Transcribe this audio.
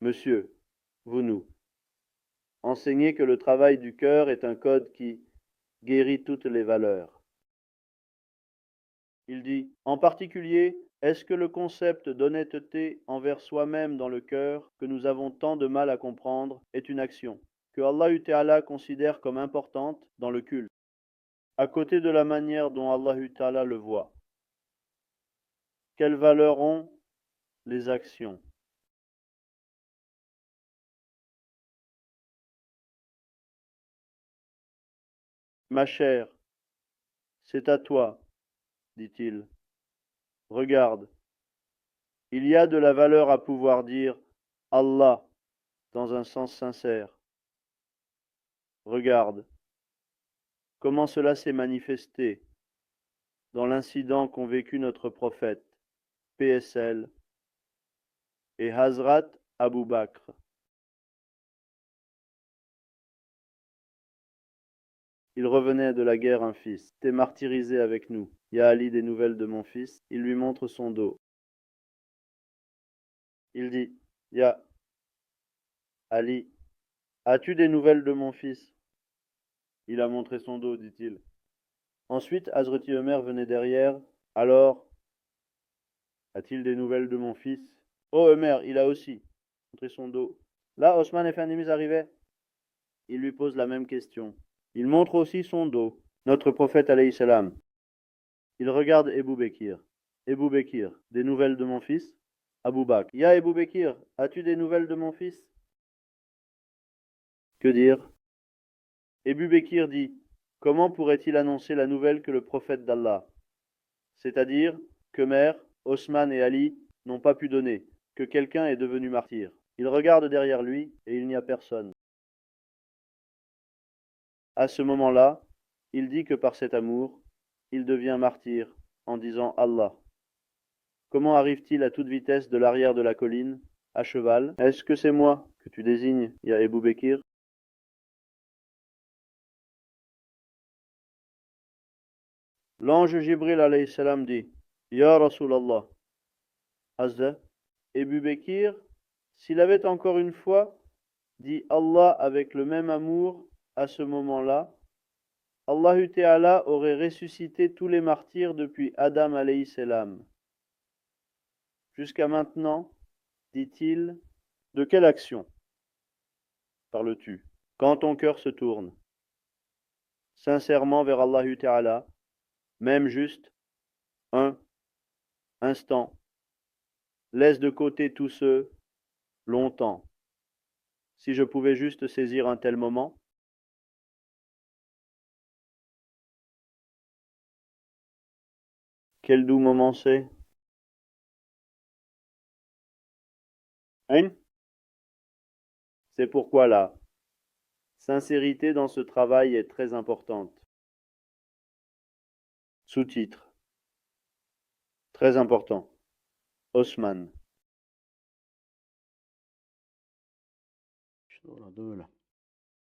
Monsieur, vous nous enseignez que le travail du cœur est un code qui guérit toutes les valeurs. Il dit, en particulier, est-ce que le concept d'honnêteté envers soi-même dans le cœur, que nous avons tant de mal à comprendre, est une action que Allah Ta'ala considère comme importante dans le culte, à côté de la manière dont Allah Ta'ala le voit? Quelle valeur ont les actions? Ma chère, c'est à toi, dit-il. Regarde, il y a de la valeur à pouvoir dire Allah dans un sens sincère. Regarde comment cela s'est manifesté dans l'incident qu'ont vécu notre prophète, PSL, et Hazrat Abu Bakr. Il revenait de la guerre un fils. T'es martyrisé avec nous. Ya Ali des nouvelles de mon fils. Il lui montre son dos. Il dit, Ya Ali, as-tu des nouvelles de mon fils? Il a montré son dos, dit-il. Ensuite, Hazreti Omer venait derrière. Alors, a-t-il des nouvelles de mon fils? Oh, Omer, il a aussi montré son dos. Là, Osman Effendimis arrivait. Il lui pose la même question. Il montre aussi son dos. Notre prophète alayhi salam. Il regarde Ebou Bekir. Ebou Bekir, des nouvelles de mon fils? Abou Bakr. Ya Ebou Bekir, as-tu des nouvelles de mon fils? Que dire? Ebou Bekir dit, comment pourrait-il annoncer la nouvelle que le prophète d'Allah, c'est-à-dire que Mère, Osman et Ali n'ont pas pu donner, que quelqu'un est devenu martyr? Il regarde derrière lui et il n'y a personne. À ce moment-là, il dit que par cet amour, il devient martyr en disant Allah. Comment arrive-t-il à toute vitesse de l'arrière de la colline, à cheval? Est-ce que c'est moi que tu désignes, ya Ebou Bekir? L'ange Jibril alayhi salam dit, Ya Rasulallah, Azza, Ebou Bekir, s'il avait encore une fois dit Allah avec le même amour à ce moment-là, Allah Ta'ala aurait ressuscité tous les martyrs depuis Adam alayhi salam. Jusqu'à maintenant, dit-il, de quelle action parles-tu? Quand ton cœur se tourne sincèrement vers Allah Ta'ala, même juste un instant, laisse de côté tous ceux longtemps. Si je pouvais juste saisir un tel moment, quel doux moment c'est? Hein? C'est pourquoi la sincérité dans ce travail est très importante. Sous-titre. Très important. Osman.